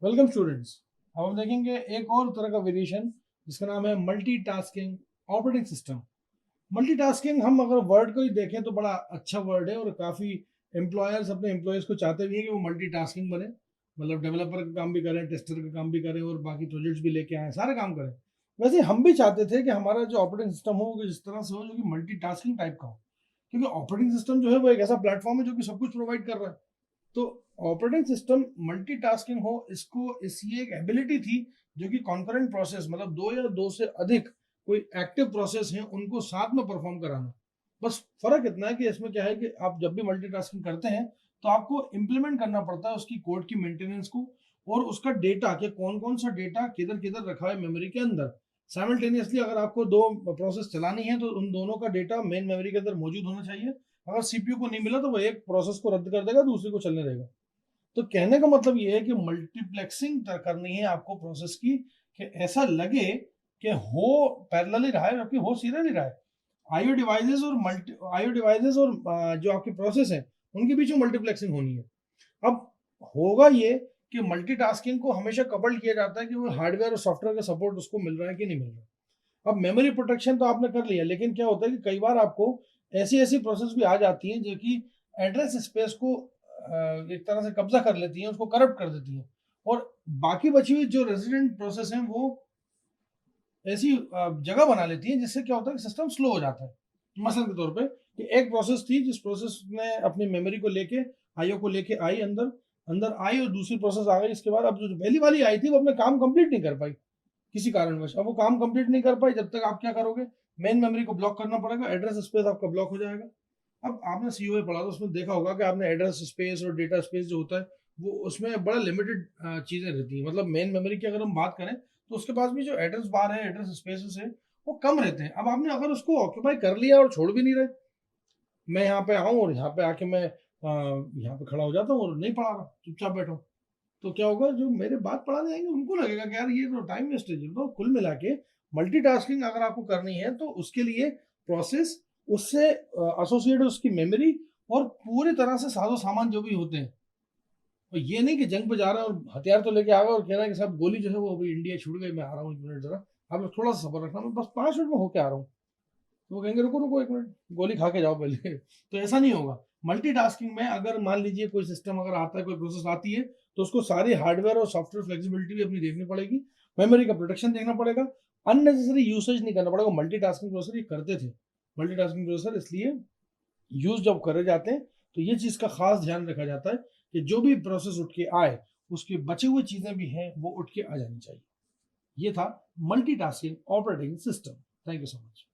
Welcome students. अब हम देखेंगे एक और तरह का वेरिएशन जिसका नाम है मल्टीटास्किंग ऑपरेटिंग सिस्टम। मल्टीटास्किंग हम अगर वर्ड को ही देखें तो बड़ा अच्छा वर्ड है और काफ़ी एम्प्लॉयर्स अपने एम्प्लॉयज़ को चाहते भी हैं कि वो मल्टीटास्किंग बने, मतलब डेवलपर का काम भी करें, टेस्टर का काम भी करें और बाकी प्रोजेक्ट्स भी लेके आए, सारे काम करें। वैसे हम भी चाहते थे कि हमारा जो ऑपरेटिंग सिस्टम हो वो इस तरह से हो जो कि मल्टीटास्किंग टाइप का हो, क्योंकि ऑपरेटिंग सिस्टम जो है वो एक ऐसा प्लेटफॉर्म है जो कि सब कुछ प्रोवाइड कर रहा है। तो ऑपरेटिंग सिस्टम मल्टीटास्किंग हो, इसको इसकी एक एबिलिटी थी जो कि कॉन्करेंट प्रोसेस, मतलब दो या दो से अधिक कोई एक्टिव प्रोसेस हैं उनको साथ में परफॉर्म कराना। बस फर्क इतना है कि इसमें क्या है कि आप जब भी मल्टीटास्किंग करते हैं तो आपको इम्प्लीमेंट करना पड़ता है उसकी कोड की मेंटेनेंस को और उसका डेटा कि कौन कौन सा डेटा किधर किधर रखा है मेमोरी के अंदर। साइमल्टेनियसली अगर आपको दो प्रोसेस चलानी है तो उन दोनों का डेटा मेन मेमोरी के अंदर मौजूद होना चाहिए। अगर सीपीयू को नहीं मिला तो वो एक प्रोसेस को रद्द कर देगा, दूसरे को चलने देगा। तो कहने का मतलब ये है कि मल्टीप्लेक्सिंग करनी है आपको प्रोसेस की कि ऐसा लगे कि हो पैरेलल ही रहा है जबकि हो सीरियल ही रहा है। आईओ डिवाइसेस और जो आपके प्रोसेस है उनके बीच में मल्टीप्लेक्सिंग होनी है। अब होगा ये कि मल्टीटास्किंग को हमेशा कपल्ड किया जाता है कि वो हार्डवेयर और सॉफ्टवेयर का सपोर्ट उसको मिल रहा है कि नहीं मिल रहा है। अब मेमोरी प्रोटेक्शन तो आपने कर लिया, लेकिन क्या होता है कि कई बार आपको ऐसी ऐसी प्रोसेस भी आ जाती हैं जो कि एड्रेस स्पेस को एक तरह से कब्जा कर लेती हैं, उसको करप्ट कर देती हैं और बाकी बची हुई जो रेजिडेंट प्रोसेस हैं वो ऐसी जगह बना लेती हैं जिससे क्या होता है कि सिस्टम स्लो हो जाता है। मसलन के तौर पे कि एक प्रोसेस थी जिस प्रोसेस ने अपनी मेमोरी को लेके आईओ को लेके आई अंदर अंदर आई और दूसरी प्रोसेस आ गई। इसके बाद अब जो पहली वाली आई थी वो अपने काम कंप्लीट नहीं कर पाई किसी कारणवश। अब वो काम कंप्लीट नहीं कर पाई, जब तक आप क्या करोगे, मेन मेमोरी को ब्लॉक करना पड़ेगा, एड्रेस स्पेस आपका ब्लॉक हो जाएगा। अब आपने सीओए पढ़ा था, उसमें देखा होगा कि आपने एड्रेस स्पेस और डेटा स्पेस जो होता है वो उसमें बड़ा लिमिटेड चीज़ें रहती हैं। मतलब मेन मेमोरी की अगर हम बात करें तो उसके पास भी जो एड्रेस बार है, एड्रेस स्पेसेस है, वो कम रहते हैं। अब आपने अगर उसको ऑक्यूपाई कर लिया और छोड़ भी नहीं रहे, मैं यहाँ पे आऊँ और यहाँ पे आके मैं यहाँ पे खड़ा हो जाता हूँ और नहीं पढ़ा रहा, चुपचाप बैठा हूँ, तो क्या होगा, जो मेरे बात पढ़ाने आएंगे उनको लगेगा कि यार ये तो टाइम वेस्ट है। तो कुल मिला के मल्टीटास्किंग अगर आपको करनी है तो उसके लिए प्रोसेस, उससे एसोसिएट उसकी मेमोरी और पूरी तरह से साजो सामान जो भी होते हैं। और ये नहीं कि जंग पे जा रहा है और हथियार तो लेके आ गए और कह रहा है कि साहब गोली जो है वो अभी इंडिया छूट गई, मैं आ रहा हूँ 1 मिनट जरा, आप थोड़ा सा सब्र रखना, मैं बस 5 मिनट में होके आ रहा हूँ। तो वो कहेंगे रुको रुको 1 मिनट, गोली खा के जाओ पहले। तो ऐसा नहीं होगा। मल्टीटास्किंग में अगर मान लीजिए कोई सिस्टम अगर आता है, कोई प्रोसेस आती है, तो उसको सारी हार्डवेयर और सॉफ्टवेयर फ्लेक्सिबिलिटी भी अपनी देखनी पड़ेगी, मेमोरी का प्रोटेक्शन देखना पड़ेगा, अननेसेसरी यूसेज नहीं करना पड़ेगा। मल्टीटास्किंग प्रोसेसर ये करते थे, मल्टीटास्किंग प्रोसेसर इसलिए यूज जब करे जाते हैं तो ये चीज़ का खास ध्यान रखा जाता है कि जो भी प्रोसेस उठ के आए उसके बचे हुए चीज़ें भी हैं वो उठ के आ जानी चाहिए। ये था multitasking operating system. Thank you so much.